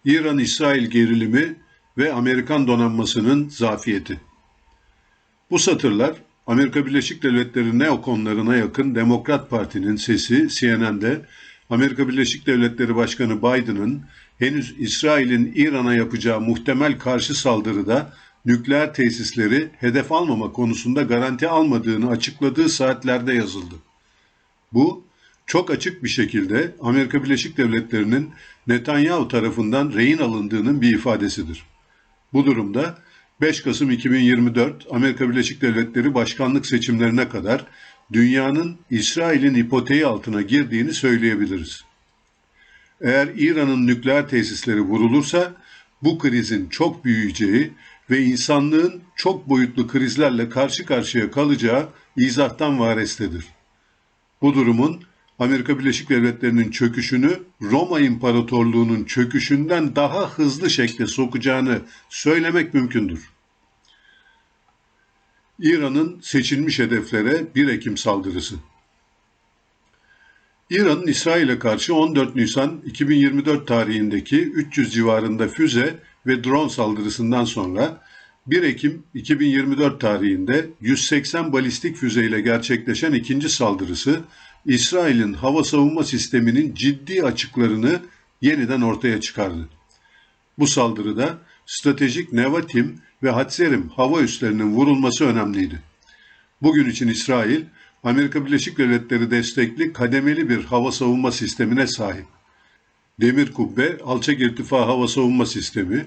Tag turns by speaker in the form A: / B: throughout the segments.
A: İran-İsrail gerilimi ve Amerikan donanmasının zafiyeti. Bu satırlar Amerika Birleşik Devletleri neokonlarına yakın Demokrat Parti'nin sesi CNN'de Amerika Birleşik Devletleri Başkanı Biden'ın henüz İsrail'in İran'a yapacağı muhtemel karşı saldırıda nükleer tesisleri hedef almama konusunda garanti almadığını açıkladığı saatlerde yazıldı. Bu çok açık bir şekilde Amerika Birleşik Devletleri'nin Netanyahu tarafından rehin alındığının bir ifadesidir. Bu durumda 5 Kasım 2024 Amerika Birleşik Devletleri başkanlık seçimlerine kadar dünyanın İsrail'in ipoteği altına girdiğini söyleyebiliriz. Eğer İran'ın nükleer tesisleri vurulursa bu krizin çok büyüyeceği ve insanlığın çok boyutlu krizlerle karşı karşıya kalacağı izahtan varestedir. Bu durumun Amerika Birleşik Devletleri'nin çöküşünü Roma İmparatorluğu'nun çöküşünden daha hızlı şekle sokacağını söylemek mümkündür. İran'ın seçilmiş hedeflere 1 Ekim saldırısı. İran'ın İsrail'e karşı 14 Nisan 2024 tarihindeki 300 civarında füze ve drone saldırısından sonra 1 Ekim 2024 tarihinde 180 balistik füzeyle gerçekleşen ikinci saldırısı, İsrail'in hava savunma sisteminin ciddi açıklarını yeniden ortaya çıkardı. Bu saldırıda stratejik Nevatim ve Hatzerim hava üslerinin vurulması önemliydi. Bugün için İsrail, Amerika Birleşik Devletleri destekli kademeli bir hava savunma sistemine sahip. Demir Kubbe alçak irtifa hava savunma sistemi,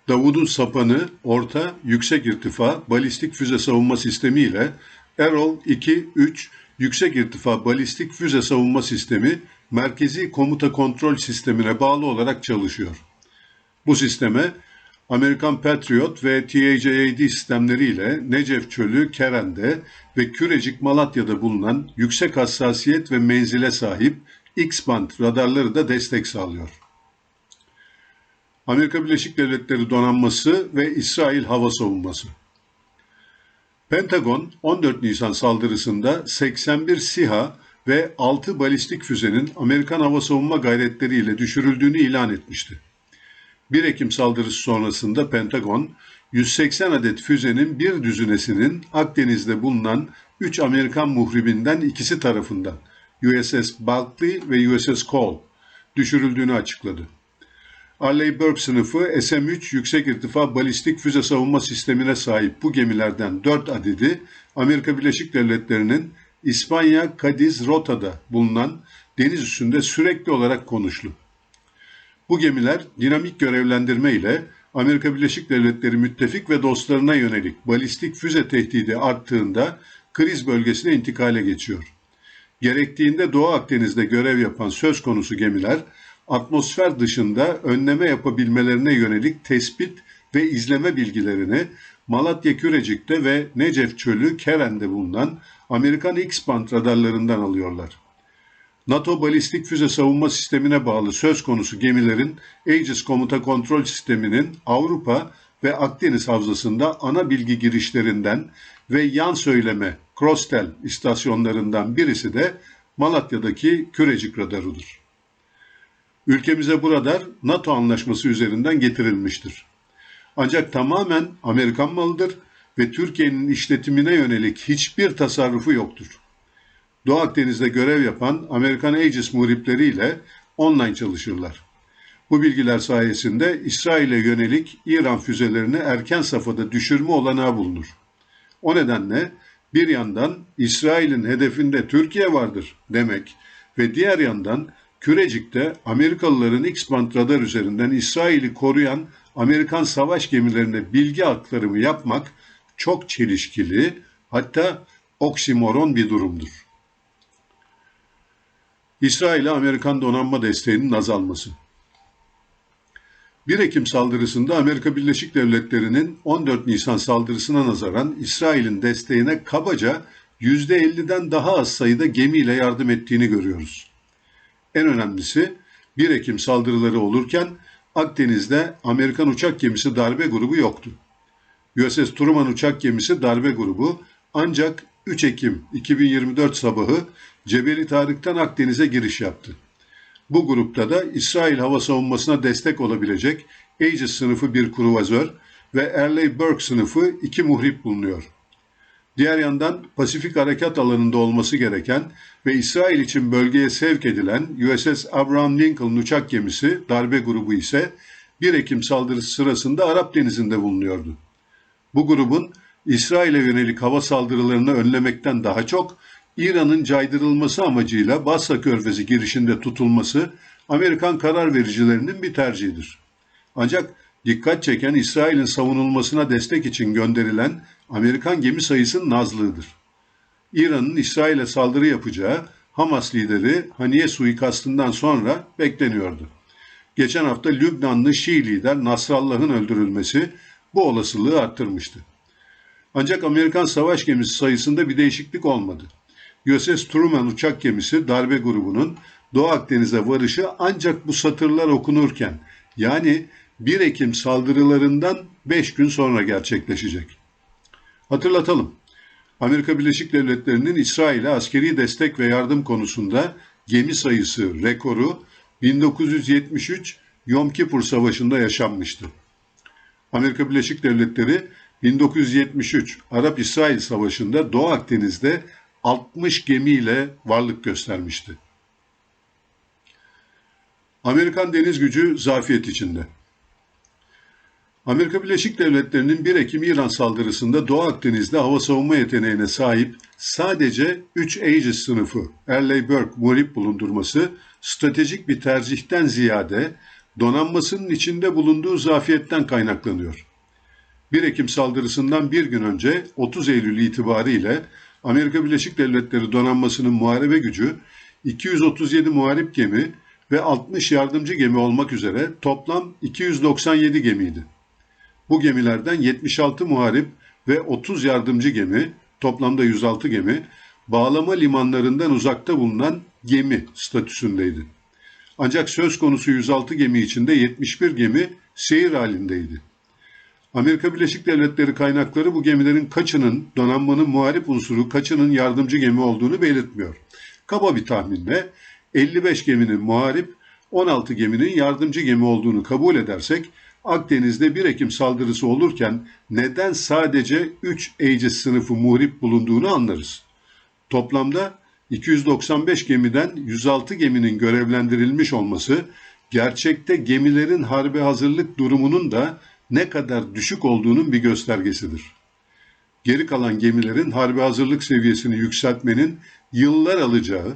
A: Davud'un sapanı orta yüksek irtifa balistik füze savunma sistemi ile Erol 2-3 yüksek irtifa balistik füze savunma sistemi merkezi komuta kontrol sistemine bağlı olarak çalışıyor. Bu sisteme Amerikan Patriot ve TAJAD sistemleriyle Necef Çölü, Keren'de ve Kürecik Malatya'da bulunan yüksek hassasiyet ve menzile sahip X-band radarları da destek sağlıyor. Amerika Birleşik Devletleri donanması ve İsrail hava savunması. Pentagon 14 Nisan saldırısında 81 SİHA ve 6 balistik füzenin Amerikan hava savunma gayretleriyle düşürüldüğünü ilan etmişti. 1 Ekim saldırısı sonrasında Pentagon, 180 adet füzenin bir düzinesinin Akdeniz'de bulunan 3 Amerikan muhribinden ikisi tarafından USS Barkley ve USS Cole düşürüldüğünü açıkladı. Arleigh Burke sınıfı SM-3 yüksek irtifa balistik füze savunma sistemine sahip bu gemilerden 4 adedi Amerika Birleşik Devletleri'nin İspanya Cadiz Rota'da bulunan deniz üstünde sürekli olarak konuşlu. Bu gemiler dinamik görevlendirme ile Amerika Birleşik Devletleri müttefik ve dostlarına yönelik balistik füze tehdidi arttığında kriz bölgesine intikale geçiyor. Gerektiğinde Doğu Akdeniz'de görev yapan söz konusu gemiler, atmosfer dışında önleme yapabilmelerine yönelik tespit ve izleme bilgilerini Malatya Kürecik'te ve Necef Çölü Keren'de bulunan Amerikan X-band radarlarından alıyorlar. NATO balistik füze savunma sistemine bağlı söz konusu gemilerin Aegis komuta kontrol sisteminin Avrupa ve Akdeniz havzasında ana bilgi girişlerinden ve yan söyleme Crostel istasyonlarından birisi de Malatya'daki Kürecik radarıdır. Ülkemize bu radar NATO anlaşması üzerinden getirilmiştir. Ancak tamamen Amerikan malıdır ve Türkiye'nin işletimine yönelik hiçbir tasarrufu yoktur. Doğu Akdeniz'de görev yapan Amerikan Aegis muhripleriyle online çalışırlar. Bu bilgiler sayesinde İsrail'e yönelik İran füzelerini erken safhada düşürme olanağı bulunur. O nedenle bir yandan İsrail'in hedefinde Türkiye vardır demek ve diğer yandan Kürecik'te Amerikalıların X-band radar üzerinden İsrail'i koruyan Amerikan savaş gemilerine bilgi aktarımı yapmak çok çelişkili, hatta oksimoron bir durumdur. İsrail'e Amerikan donanma desteğinin azalması. 1 Ekim saldırısında Amerika Birleşik Devletleri'nin 14 Nisan saldırısına nazaran İsrail'in desteğine kabaca %50'den daha az sayıda gemiyle yardım ettiğini görüyoruz. En önemlisi 1 Ekim saldırıları olurken Akdeniz'de Amerikan uçak gemisi darbe grubu yoktu. USS Truman uçak gemisi darbe grubu ancak 3 Ekim 2024 sabahı Cebeli Tarık'tan Akdeniz'e giriş yaptı. Bu grupta da İsrail hava savunmasına destek olabilecek Aegis sınıfı bir kruvazör ve Arleigh Burke sınıfı 2 muhrip bulunuyor. Diğer yandan Pasifik harekat alanında olması gereken ve İsrail için bölgeye sevk edilen USS Abraham Lincoln uçak gemisi darbe grubu ise 1 Ekim saldırısı sırasında Arap Denizi'nde bulunuyordu. Bu grubun İsrail'e yönelik hava saldırılarını önlemekten daha çok İran'ın caydırılması amacıyla Basra Körfezi girişinde tutulması Amerikan karar vericilerinin bir tercihidir. Ancak dikkat çeken İsrail'in savunulmasına destek için gönderilen Amerikan gemi sayısının azlığıdır. İran'ın İsrail'e saldırı yapacağı Hamas lideri Haniye suikastından sonra bekleniyordu. Geçen hafta Lübnanlı Şii lider Nasrallah'ın öldürülmesi bu olasılığı arttırmıştı. Ancak Amerikan savaş gemisi sayısında bir değişiklik olmadı. USS Truman uçak gemisi darbe grubunun Doğu Akdeniz'e varışı ancak bu satırlar okunurken, yani 1 Ekim saldırılarından 5 gün sonra gerçekleşecek. Hatırlatalım, Amerika Birleşik Devletleri'nin İsrail'e askeri destek ve yardım konusunda gemi sayısı rekoru 1973 Yom Kipur Savaşı'nda yaşanmıştı. Amerika Birleşik Devletleri 1973 Arap-İsrail Savaşı'nda Doğu Akdeniz'de 60 gemiyle varlık göstermişti. Amerikan deniz gücü zafiyet içinde. Amerika Birleşik Devletleri'nin 1 Ekim İran saldırısında Doğu Akdeniz'de hava savunma yeteneğine sahip sadece 3 Aegis sınıfı Arleigh Burke muharip bulundurması stratejik bir tercihten ziyade donanmasının içinde bulunduğu zafiyetten kaynaklanıyor. 1 Ekim saldırısından bir gün önce 30 Eylül itibariyle Amerika Birleşik Devletleri donanmasının muharebe gücü 237 muharip gemi ve 60 yardımcı gemi olmak üzere toplam 297 gemiydi. Bu gemilerden 76 muharip ve 30 yardımcı gemi, toplamda 106 gemi, bağlama limanlarından uzakta bulunan gemi statüsündeydi. Ancak söz konusu 106 gemi içinde 71 gemi seyir halindeydi. Amerika Birleşik Devletleri kaynakları bu gemilerin kaçının donanmanın muharip unsuru, kaçının yardımcı gemi olduğunu belirtmiyor. Kaba bir tahminle 55 geminin muharip, 16 geminin yardımcı gemi olduğunu kabul edersek, Akdeniz'de 1 Ekim saldırısı olurken neden sadece 3 Aegis sınıfı muhrip bulunduğunu anlarız. Toplamda 295 gemiden 106 geminin görevlendirilmiş olması, gerçekte gemilerin harbe hazırlık durumunun da ne kadar düşük olduğunun bir göstergesidir. Geri kalan gemilerin harbe hazırlık seviyesini yükseltmenin yıllar alacağı,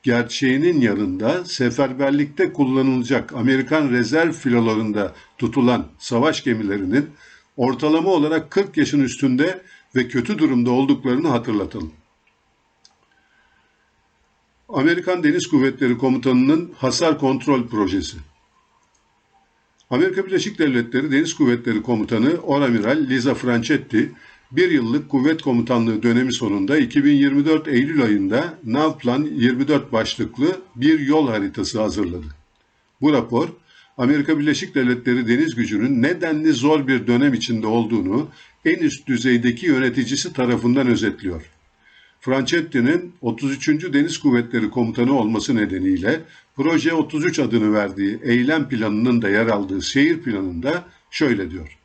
A: gerçeğinin yanında seferberlikte kullanılacak Amerikan rezerv filolarında tutulan savaş gemilerinin ortalama olarak 40 yaşın üstünde ve kötü durumda olduklarını hatırlatalım. Amerikan Deniz Kuvvetleri Komutanı'nın hasar kontrol projesi. Amerika Birleşik Devletleri Deniz Kuvvetleri Komutanı Oramiral Liza Franchetti, bir yıllık kuvvet komutanlığı dönemi sonunda 2024 Eylül ayında Navplan 24 başlıklı bir yol haritası hazırladı. Bu rapor, Amerika Birleşik Devletleri Deniz Gücü'nün nedenli zor bir dönem içinde olduğunu en üst düzeydeki yöneticisi tarafından özetliyor. Franchetti'nin 33. Deniz Kuvvetleri Komutanı olması nedeniyle Proje 33 adını verdiği eylem planının da yer aldığı seyir planında şöyle diyor.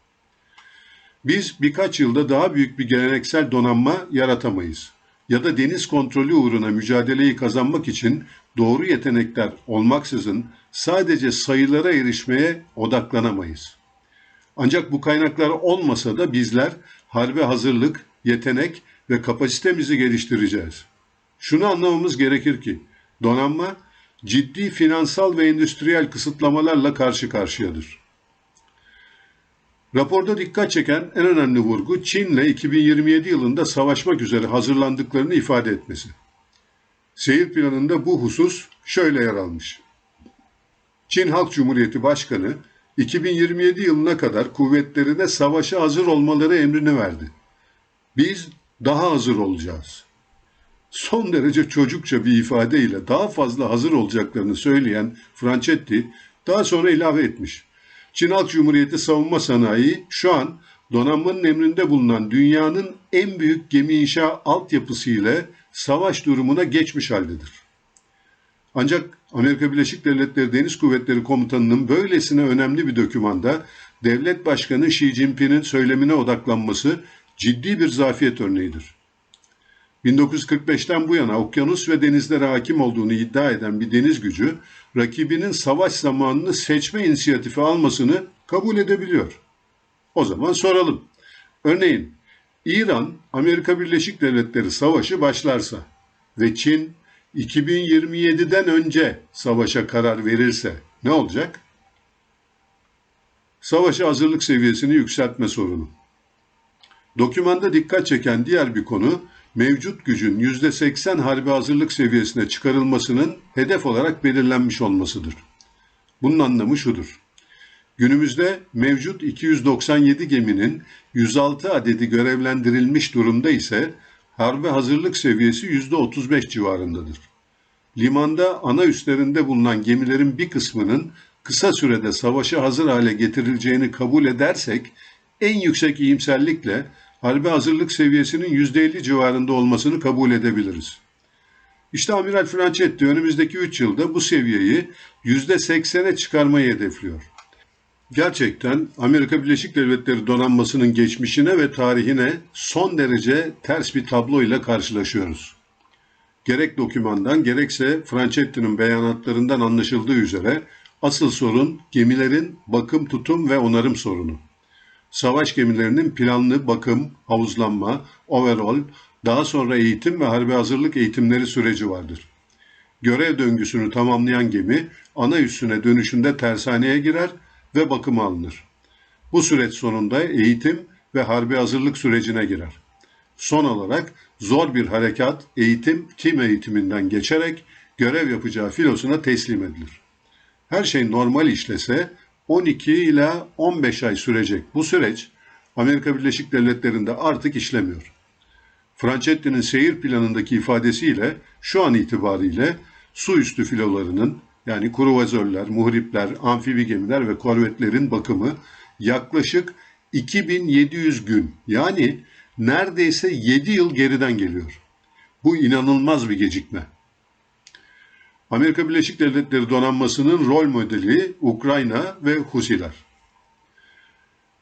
A: Biz birkaç yılda daha büyük bir geleneksel donanma yaratamayız ya da deniz kontrolü uğruna mücadeleyi kazanmak için doğru yetenekler olmaksızın sadece sayılara erişmeye odaklanamayız. Ancak bu kaynaklar olmasa da bizler harbe hazırlık, yetenek ve kapasitemizi geliştireceğiz. Şunu anlamamız gerekir ki donanma ciddi finansal ve endüstriyel kısıtlamalarla karşı karşıyadır. Raporda dikkat çeken en önemli vurgu Çin'le 2027 yılında savaşmak üzere hazırlandıklarını ifade etmesi. Seyir planında bu husus şöyle yer almış. Çin Halk Cumhuriyeti Başkanı 2027 yılına kadar kuvvetlerine savaşa hazır olmaları emrini verdi. Biz daha hazır olacağız. Son derece çocukça bir ifadeyle daha fazla hazır olacaklarını söyleyen Franchetti daha sonra ilave etmiş. Çin Halk Cumhuriyeti savunma sanayi şu an donanmanın emrinde bulunan dünyanın en büyük gemi inşa altyapısı ile savaş durumuna geçmiş haldedir. Ancak Amerika Birleşik Devletleri Deniz Kuvvetleri Komutanı'nın böylesine önemli bir dokümanda devlet başkanı Xi Jinping'in söylemine odaklanması ciddi bir zafiyet örneğidir. 1945'ten bu yana okyanus ve denizlere hakim olduğunu iddia eden bir deniz gücü, rakibinin savaş zamanını seçme inisiyatifi almasını kabul edebiliyor. O zaman soralım. Örneğin, İran, Amerika Birleşik Devletleri savaşı başlarsa ve Çin 2027'den önce savaşa karar verirse ne olacak? Savaşa hazırlık seviyesini yükseltme sorunu. Dokümanda dikkat çeken diğer bir konu, mevcut gücün %80 harbi hazırlık seviyesine çıkarılmasının hedef olarak belirlenmiş olmasıdır. Bunun anlamı şudur. Günümüzde mevcut 297 geminin 106 adedi görevlendirilmiş durumda ise harbe hazırlık seviyesi %35 civarındadır. Limanda ana üslerinde bulunan gemilerin bir kısmının kısa sürede savaşa hazır hale getirileceğini kabul edersek en yüksek iyimserlikle harbe hazırlık seviyesinin %50 civarında olmasını kabul edebiliriz. İşte Amiral Franchetti önümüzdeki 3 yılda bu seviyeyi %80'e çıkarmayı hedefliyor. Gerçekten Amerika Birleşik Devletleri donanmasının geçmişine ve tarihine son derece ters bir tablo ile karşılaşıyoruz. Gerek dokümandan gerekse Franchetti'nin beyanatlarından anlaşıldığı üzere asıl sorun gemilerin bakım, tutum ve onarım sorunu. Savaş gemilerinin planlı bakım, havuzlanma, overall, daha sonra eğitim ve harbi hazırlık eğitimleri süreci vardır. Görev döngüsünü tamamlayan gemi ana üssüne dönüşünde tersaneye girer ve bakıma alınır. Bu süreç sonunda eğitim ve harbi hazırlık sürecine girer. Son olarak zor bir harekat eğitim, tim eğitiminden geçerek görev yapacağı filosuna teslim edilir. Her şey normal işlese 12 ila 15 ay sürecek bu süreç Amerika Birleşik Devletleri'nde artık işlemiyor. Franchetti'nin seyir planındaki ifadesiyle şu an itibariyle su üstü filolarının yani kruvazörler, muhripler, amfibi gemiler ve korvetlerin bakımı yaklaşık 2700 gün yani neredeyse 7 yıl geriden geliyor. Bu inanılmaz bir gecikme. Amerika Birleşik Devletleri donanmasının rol modeli Ukrayna ve Husiler.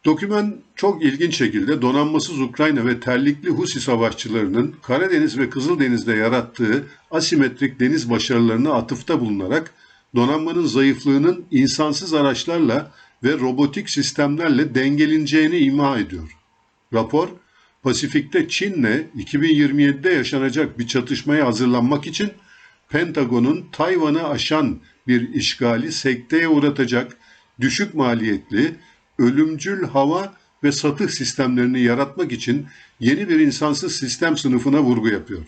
A: Doküman çok ilginç şekilde donanmasız Ukrayna ve terlikli Husi savaşçılarının Karadeniz ve Kızıldeniz'de yarattığı asimetrik deniz başarılarına atıfta bulunarak donanmanın zayıflığının insansız araçlarla ve robotik sistemlerle dengeleneceğini ima ediyor. Rapor, Pasifik'te Çin'le 2027'de yaşanacak bir çatışmaya hazırlanmak için Pentagon'un Tayvan'ı aşan bir işgali sekteye uğratacak düşük maliyetli, ölümcül hava ve satış sistemlerini yaratmak için yeni bir insansız sistem sınıfına vurgu yapıyor.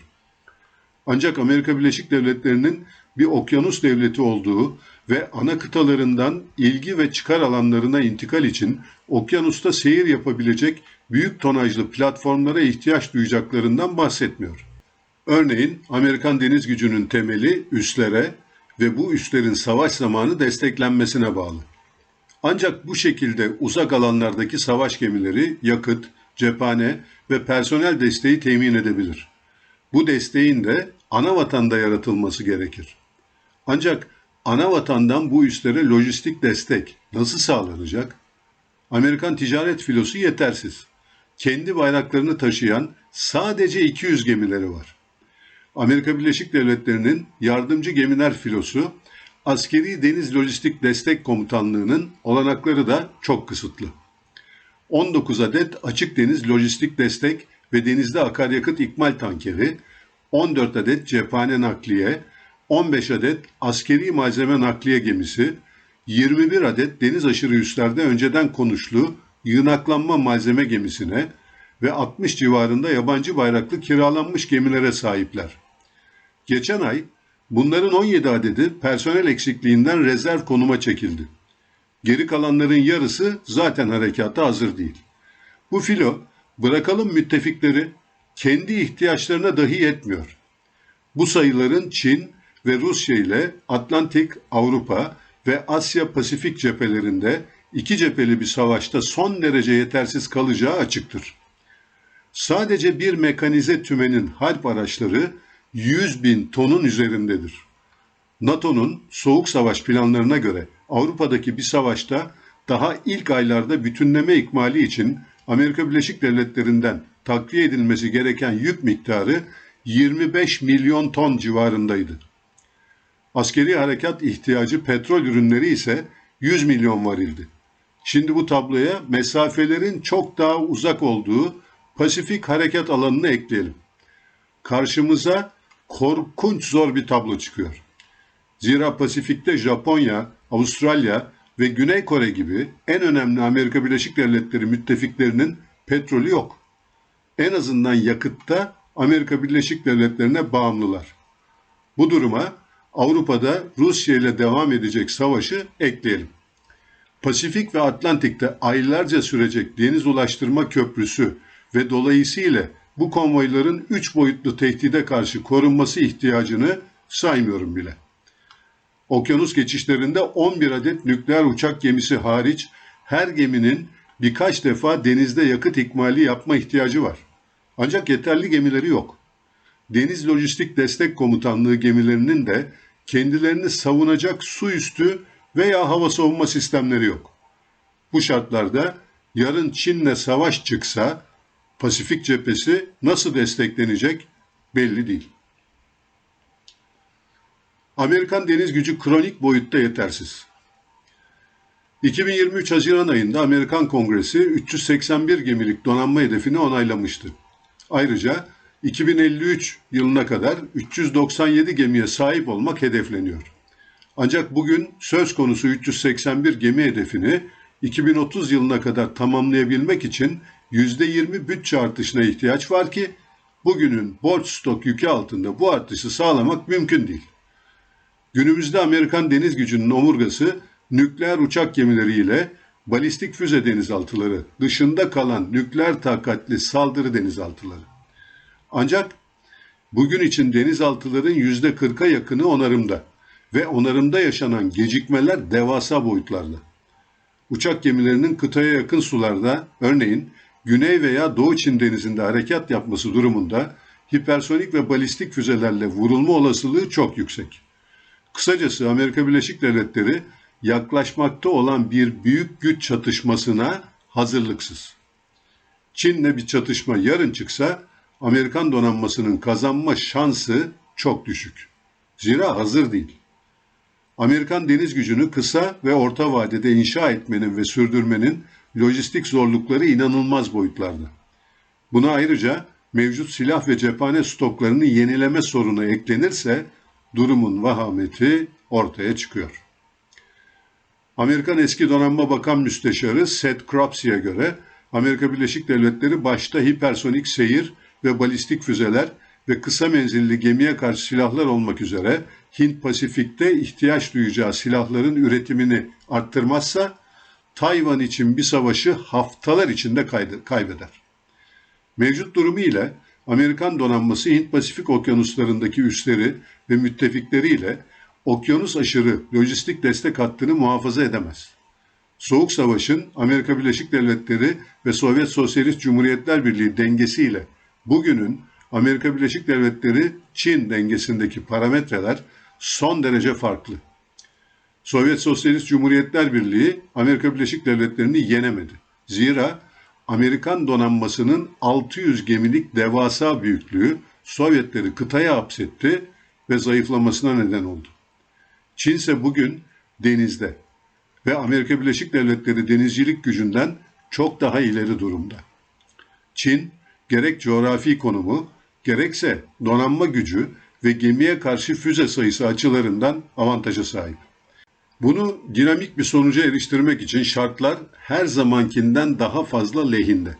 A: Ancak Amerika Birleşik Devletleri'nin bir okyanus devleti olduğu ve ana kıtalarından ilgi ve çıkar alanlarına intikal için okyanusta seyir yapabilecek büyük tonajlı platformlara ihtiyaç duyacaklarından bahsetmiyor. Örneğin Amerikan deniz gücünün temeli üslere ve bu üslerin savaş zamanı desteklenmesine bağlı. Ancak bu şekilde uzak alanlardaki savaş gemileri yakıt, cephane ve personel desteği temin edebilir. Bu desteğin de ana vatanda yaratılması gerekir. Ancak ana vatandan bu üslere lojistik destek nasıl sağlanacak? Amerikan ticaret filosu yetersiz. Kendi bayraklarını taşıyan sadece 200 gemileri var. Amerika Birleşik Devletleri'nin yardımcı gemiler filosu, askeri deniz lojistik destek komutanlığının olanakları da çok kısıtlı. 19 adet açık deniz lojistik destek ve denizde akaryakıt ikmal tankeri, 14 adet cephane nakliye, 15 adet askeri malzeme nakliye gemisi, 21 adet deniz aşırı üslerde önceden konuşlu yığınaklanma malzeme gemisine ve 60 civarında yabancı bayraklı kiralanmış gemilere sahipler. Geçen ay bunların 17 adedi personel eksikliğinden rezerv konuma çekildi. Geri kalanların yarısı zaten harekata hazır değil. Bu filo bırakalım müttefikleri kendi ihtiyaçlarına dahi yetmiyor. Bu sayıların Çin ve Rusya ile Atlantik, Avrupa ve Asya Pasifik cephelerinde iki cepheli bir savaşta son derece yetersiz kalacağı açıktır. Sadece bir mekanize tümenin harp araçları 100.000 tonun üzerindedir. NATO'nun soğuk savaş planlarına göre Avrupa'daki bir savaşta daha ilk aylarda bütünleme ikmali için Amerika Birleşik Devletleri'nden takviye edilmesi gereken yük miktarı 25 milyon ton civarındaydı. Askeri harekat ihtiyacı petrol ürünleri ise 100 milyon varildi. Şimdi bu tabloya mesafelerin çok daha uzak olduğu Pasifik harekat alanını ekleyelim. Karşımıza korkunç zor bir tablo çıkıyor. Zira Pasifik'te Japonya, Avustralya ve Güney Kore gibi en önemli Amerika Birleşik Devletleri müttefiklerinin petrolü yok. En azından yakıtta Amerika Birleşik Devletleri'ne bağımlılar. Bu duruma Avrupa'da Rusya ile devam edecek savaşı ekleyelim. Pasifik ve Atlantik'te aylarca sürecek deniz ulaştırma köprüsü ve dolayısıyla bu konvoyların 3 boyutlu tehdide karşı korunması ihtiyacını saymıyorum bile. Okyanus geçişlerinde 11 adet nükleer uçak gemisi hariç her geminin birkaç defa denizde yakıt ikmali yapma ihtiyacı var. Ancak yeterli gemileri yok. Deniz Lojistik Destek Komutanlığı gemilerinin de kendilerini savunacak su üstü veya hava savunma sistemleri yok. Bu şartlarda yarın Çin'le savaş çıksa Pasifik cephesi nasıl desteklenecek belli değil. Amerikan deniz gücü kronik boyutta yetersiz. 2023 Haziran ayında Amerikan Kongresi 381 gemilik donanma hedefini onaylamıştı. Ayrıca 2053 yılına kadar 397 gemiye sahip olmak hedefleniyor. Ancak bugün söz konusu 381 gemi hedefini 2030 yılına kadar tamamlayabilmek için %20 bütçe artışına ihtiyaç var ki bugünün borç stok yükü altında bu artışı sağlamak mümkün değil. Günümüzde Amerikan deniz gücünün omurgası nükleer uçak gemileriyle balistik füze denizaltıları, dışında kalan nükleer takatli saldırı denizaltıları. Ancak bugün için denizaltıların %40'a yakını onarımda ve onarımda yaşanan gecikmeler devasa boyutlarda. Uçak gemilerinin kıtaya yakın sularda, örneğin Güney veya Doğu Çin denizinde harekat yapması durumunda hipersonik ve balistik füzelerle vurulma olasılığı çok yüksek. Kısacası Amerika Birleşik Devletleri yaklaşmakta olan bir büyük güç çatışmasına hazırlıksız. Çin'le bir çatışma yarın çıksa Amerikan donanmasının kazanma şansı çok düşük. Zira hazır değil. Amerikan deniz gücünü kısa ve orta vadede inşa etmenin ve sürdürmenin lojistik zorlukları inanılmaz boyutlarda. Buna ayrıca mevcut silah ve cephane stoklarını yenileme sorunu eklenirse durumun vahameti ortaya çıkıyor. Amerikan eski donanma bakan müsteşarı Seth Cropsey'e göre Amerika Birleşik Devletleri başta hipersonik seyir ve balistik füzeler ve kısa menzilli gemiye karşı silahlar olmak üzere Hint-Pasifik'te ihtiyaç duyacağı silahların üretimini arttırmazsa Tayvan için bir savaşı haftalar içinde kaybeder. Mevcut durumu ile Amerikan donanması Hint-Pasifik okyanuslarındaki üsleri ve müttefikleriyle okyanus aşırı lojistik destek hattını muhafaza edemez. Soğuk Savaş'ın Amerika Birleşik Devletleri ve Sovyet Sosyalist Cumhuriyetler Birliği dengesiyle bugünün Amerika Birleşik Devletleri-Çin dengesindeki parametreler son derece farklı. Sovyet Sosyalist Cumhuriyetler Birliği Amerika Birleşik Devletleri'ni yenemedi. Zira Amerikan donanmasının 600 gemilik devasa büyüklüğü Sovyetleri kıtaya hapsetti ve zayıflamasına neden oldu. Çin ise bugün denizde ve Amerika Birleşik Devletleri denizcilik gücünden çok daha ileri durumda. Çin gerek coğrafi konumu gerekse donanma gücü ve gemiye karşı füze sayısı açılarından avantaja sahip. Bunu dinamik bir sonuca eriştirmek için şartlar her zamankinden daha fazla lehinde.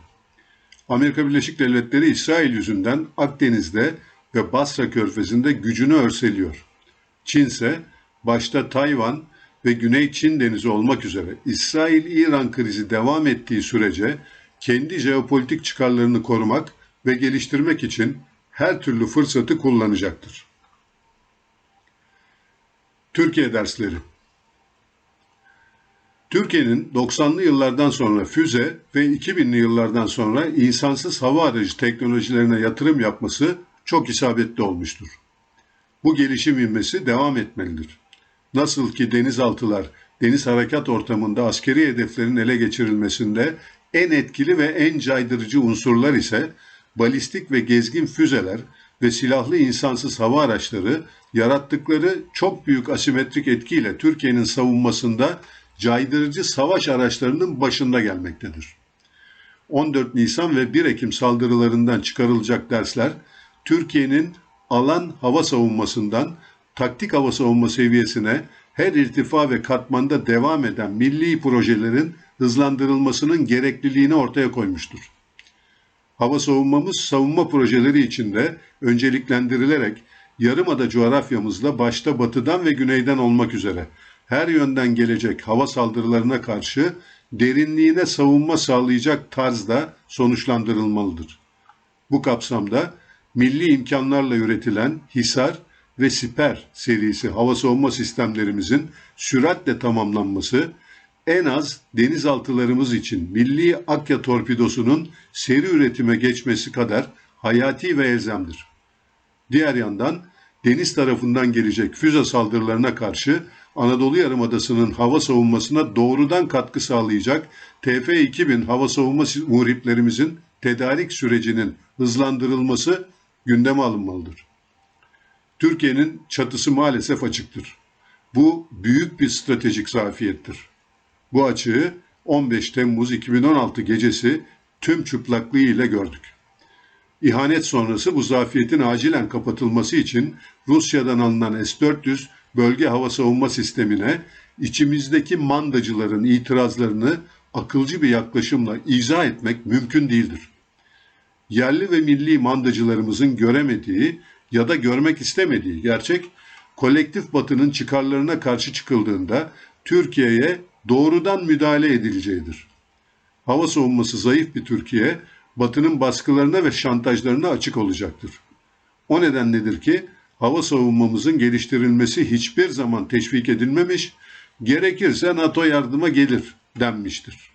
A: Amerika Birleşik Devletleri İsrail yüzünden Akdeniz'de ve Basra Körfezi'nde gücünü örseliyor. Çin ise başta Tayvan ve Güney Çin Denizi olmak üzere İsrail-İran krizi devam ettiği sürece kendi jeopolitik çıkarlarını korumak ve geliştirmek için her türlü fırsatı kullanacaktır. Türkiye dersleri. Türkiye'nin 90'lı yıllardan sonra füze ve 2000'li yıllardan sonra insansız hava aracı teknolojilerine yatırım yapması çok isabetli olmuştur. Bu gelişim ivmesi devam etmelidir. Nasıl ki denizaltılar, deniz harekat ortamında askeri hedeflerin ele geçirilmesinde en etkili ve en caydırıcı unsurlar ise balistik ve gezgin füzeler ve silahlı insansız hava araçları yarattıkları çok büyük asimetrik etkiyle Türkiye'nin savunmasında caydırıcı savaş araçlarının başında gelmektedir. 14 Nisan ve 1 Ekim saldırılarından çıkarılacak dersler, Türkiye'nin alan hava savunmasından taktik hava savunma seviyesine her irtifa ve katmanda devam eden milli projelerin hızlandırılmasının gerekliliğini ortaya koymuştur. Hava savunmamız savunma projeleri içinde önceliklendirilerek Yarımada coğrafyamızda başta batıdan ve güneyden olmak üzere her yönden gelecek hava saldırılarına karşı derinliğine savunma sağlayacak tarzda sonuçlandırılmalıdır. Bu kapsamda milli imkanlarla üretilen Hisar ve Siper serisi hava savunma sistemlerimizin süratle tamamlanması, en az denizaltılarımız için Milli Akya torpidosunun seri üretime geçmesi kadar hayati ve elzemdir. Diğer yandan deniz tarafından gelecek füze saldırılarına karşı Anadolu Yarımadası'nın hava savunmasına doğrudan katkı sağlayacak TF-2000 hava savunma muhriplerimizin tedarik sürecinin hızlandırılması gündeme alınmalıdır. Türkiye'nin çatısı maalesef açıktır. Bu büyük bir stratejik zafiyettir. Bu açığı 15 Temmuz 2016 gecesi tüm çıplaklığıyla gördük. İhanet sonrası bu zafiyetin acilen kapatılması için Rusya'dan alınan S-400 bölge hava savunma sistemine içimizdeki mandacıların itirazlarını akılcı bir yaklaşımla izah etmek mümkün değildir. Yerli ve milli mandacılarımızın göremediği ya da görmek istemediği gerçek, kolektif Batı'nın çıkarlarına karşı çıkıldığında Türkiye'ye doğrudan müdahale edileceğidir. Hava savunması zayıf bir Türkiye, Batı'nın baskılarına ve şantajlarına açık olacaktır. O nedenledir ki hava savunmamızın geliştirilmesi hiçbir zaman teşvik edilmemiş, gerekirse NATO yardıma gelir denmiştir.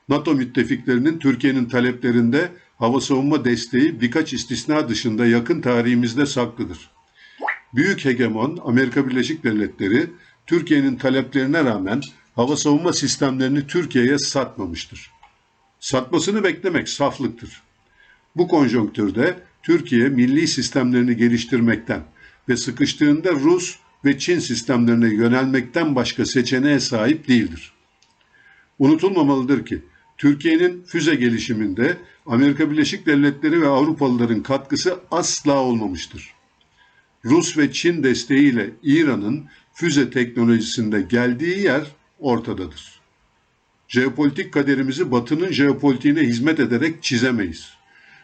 A: NATO müttefiklerinin Türkiye'nin taleplerinde hava savunma desteği birkaç istisna dışında yakın tarihimizde saklıdır. Büyük hegemon Amerika Birleşik Devletleri, Türkiye'nin taleplerine rağmen hava savunma sistemlerini Türkiye'ye satmamıştır. Satmasını beklemek saflıktır. Bu konjonktürde Türkiye milli sistemlerini geliştirmekten ve sıkıştığında Rus ve Çin sistemlerine yönelmekten başka seçeneğe sahip değildir. Unutulmamalıdır ki Türkiye'nin füze gelişiminde Amerika Birleşik Devletleri ve Avrupalıların katkısı asla olmamıştır. Rus ve Çin desteğiyle İran'ın füze teknolojisinde geldiği yer ortadadır. Jeopolitik kaderimizi Batı'nın jeopolitiğine hizmet ederek çizemeyiz.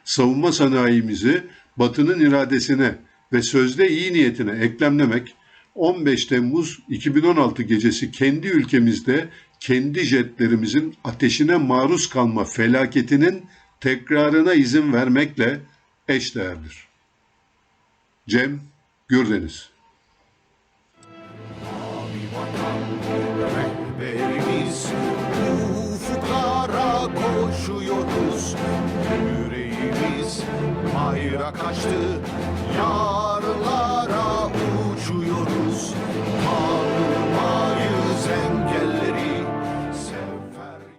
A: Savunma sanayimizi Batı'nın iradesine ve sözde iyi niyetine eklemlemek, 15 Temmuz 2016 gecesi kendi ülkemizde kendi jetlerimizin ateşine maruz kalma felaketinin tekrarına izin vermekle eşdeğerdir. Cem Gürdeniz.
B: Rehberimiz ufuklara koşuyoruz. Yüreğimiz bayrak açtı. Ya